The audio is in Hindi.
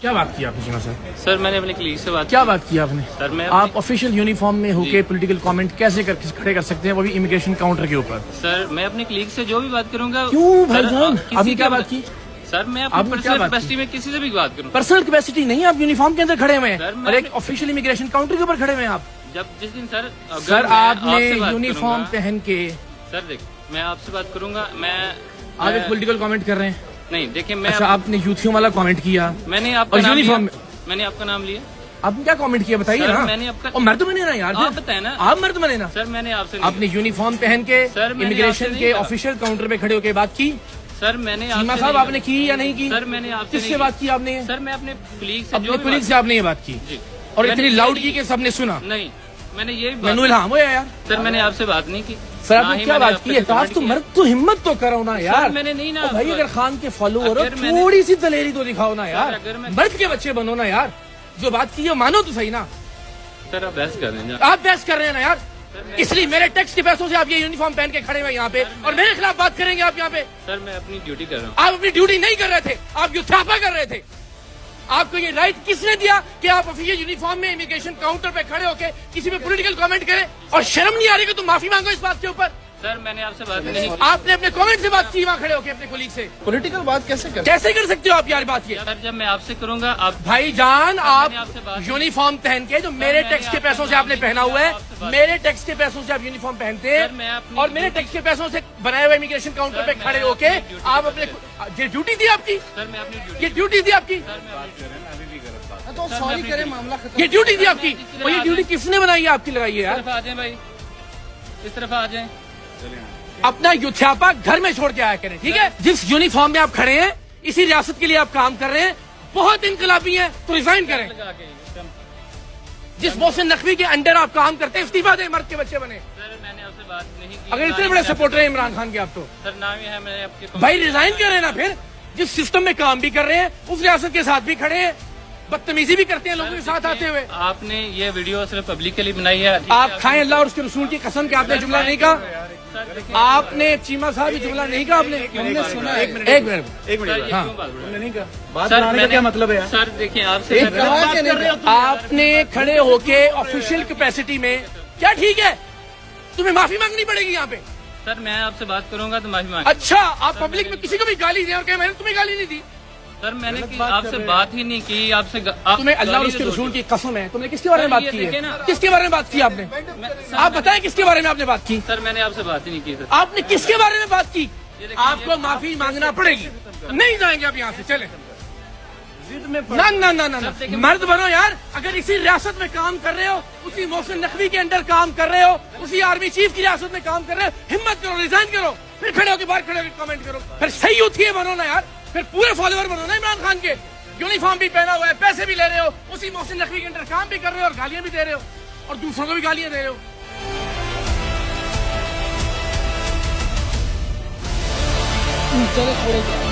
क्या बात की आपने चीमा सर? सर मैंने अपने कलीग से बात क्या बात की आपने? सर मैं आप ऑफिशियल यूनिफॉर्म में होके पॉलिटिकल कमेंट कैसे खड़े कर सकते हैं, वो भी इमिग्रेशन काउंटर के ऊपर? सर मैं अपने कलीग से जो भी बात करूंगा। क्यों भाईजान, आपने क्या बात की? सर मैं अपनी पर्सनल कैपेसिटी में किसी से भी बात करूँ। पर्सनल कैपेसिटी नहीं, आप यूनिफॉर्म के अंदर खड़े हुए हैं और एक ऑफिशियल इमिग्रेशन काउंटर के ऊपर खड़े हुए हैं आप। जब जिस दिन सर आपने यूनिफॉर्म पहन के, सर देख मैं आपसे बात करूंगा, आप एक पॉलिटिकल कमेंट कर रहे हैं। नहीं देखिए मैं अच्छा, आपने यूथियों वाला कमेंट किया, मैंने आपका यूनिफॉर्म, मैंने आपका नाम लिया। आपने क्या कमेंट किया बताइए ना? मैंने आपका मर्द बने ना यार, आप बताए ना, आप मर्द बने ना। सर मैंने आपसे आपने यूनिफॉर्म पहन के इमिग्रेशन के ऑफिशियल काउंटर पे खड़े होकर बात की। सर मैंने चीमा साहब आपने की या नहीं की? सर मैंने आपसे किससे बात की आपने? सर मैं अपने कलीग से, अपने कलीग से आपने ये बात की और इतनी लाउड की कि सबने सुना? नहीं मैंने ये मैनू इल्हाम होया यार। सर मैंने आपसे बात नहीं की। सर आपने क्या बात की है? आप तो मर्द तो हिम्मत तो करो ना यार। मैंने नहीं ना भाई, अगर खान के फॉलोअर हो थोड़ी सी दलेरी तो दिखाओ ना यार, मर्द के बच्चे बनो ना यार। जो बात की है मानो तो सही ना। सर आप बहस कर रहे हैं, आप बहस कर रहे हैं ना यार, इसलिए मेरे टैक्स के पैसों से आप ये यूनिफॉर्म पहन के खड़े हुए यहाँ पे और मेरे खिलाफ बात करेंगे आप यहाँ पे। सर मैं अपनी ड्यूटी कर रहा हूँ। आप अपनी ड्यूटी नहीं कर रहे थे, आप युद्धापा कर रहे थे। आपको ये राइट किसने दिया कि आप ऑफिशियल यूनिफॉर्म में इमिग्रेशन काउंटर पे खड़े होके किसी पे पॉलिटिकल कमेंट करें? और शर्म नहीं आ रही कि तुम माफी मांगो इस बात के ऊपर? सर मैंने आपसे बात नहीं की। आपने अपने कमेंट से बात की वहाँ खड़े होके अपने कोलीग से। पॉलिटिकल बात कैसे कर सकते हो आप यार बात? ये सर जब मैं आपसे करूंगा आप भाईजान, आप यूनिफॉर्म पहन के, जो मेरे टैक्स के पैसों से आपने पहना हुआ है, मेरे टैक्स के पैसों से आप यूनिफॉर्म पहनते हैं और मेरे टैक्स के पैसों से बनाए हुए इमिग्रेशन काउंटर पे खड़े होके आप अपने, ये ड्यूटी थी आपकी? सर मैं अपनी ये ड्यूटी थी आपकी? तो सॉरी करें, मामला खत्म। ये ड्यूटी थी आपकी? और ये ड्यूटी किसने बनाई है आपकी? लगाई है यार। आ जाए भाई, इस तरफ आ जाए। अपना युद्धापा घर में छोड़ के आया करें, ठीक है? जिस यूनिफॉर्म में आप खड़े हैं, इसी रियासत के लिए आप काम कर रहे हैं, बहुत इनकलाबी हैं तो रिजाइन करें। जिस मोहसिन नकवी के अंडर आप काम करते हैं, इस्तीफा दें, मर्द के बच्चे बने। सर मैंने आपसे बात नहीं की। अगर इतने बड़े सपोर्टर हैं इमरान खान के आप तो सर नाम ही है, मैंने आपके भाई रिजाइन करें ना। फिर जिस सिस्टम में काम भी कर रहे हैं, उस रियासत के साथ भी खड़े हैं, बदतमीजी भी करते हैं लोगों के साथ आते हुए। आपने ये वीडियो सिर्फ पब्लिक के लिए बनाई है। आप खाएं अल्लाह और उसके रसूल की कसम कि आपने जुमला नहीं कहा। आपने चीमा साहब ये जुमला नहीं कहा आपने? हमने सुना। एक मिनट हाँ, हमने नहीं कहा। बात बनाने का क्या मतलब है? सर देखिए आपसे आपने खड़े होके ऑफिशियल कैपेसिटी में, क्या ठीक है? तुम्हें माफी मांगनी पड़ेगी यहाँ पे। सर मैं आपसे बात करूंगा तो माफी मांग। अच्छा, आप पब्लिक में किसी को भी गाली दें और कहें मैंने तुम्हें गाली नहीं दी? सर मैंने आपसे बात ही नहीं की। आपसे तुम्हें अल्लाह और उसके रसूल की कसम है, तुमने किसके बारे में बात की है? किसके बारे में बात की आपने? आप बताएं किसके बारे में आपने बात की? सर मैंने आपसे बात ही नहीं की। सर आपने किसके बारे में बात की? आपको माफी मांगना पड़ेगी। नहीं जाएंगे आप यहाँ से, चले। ना ना ना ना, मर्द बनो यार। अगर इसी रियासत में काम कर रहे हो, उसी मोहसिन नकवी के अंडर काम कर रहे हो, उसी आर्मी चीफ की रियासत में काम कर रहे हो, हिम्मत करो, रिजाइन करो, फिर खड़े होकर बाहर खड़े होकर कमेंट करो। फिर सही यूथी बनो ना यार, फिर पूरे फॉलोअर बनो ना इमरान खान के। यूनिफॉर्म भी पहना हुआ है, पैसे भी ले रहे हो, उसी मोहसिन नकवी के अंडर काम भी कर रहे हो और गालियां भी दे रहे हो और दूसरों को भी गालियां दे रहे हो। चलो छोड़ो।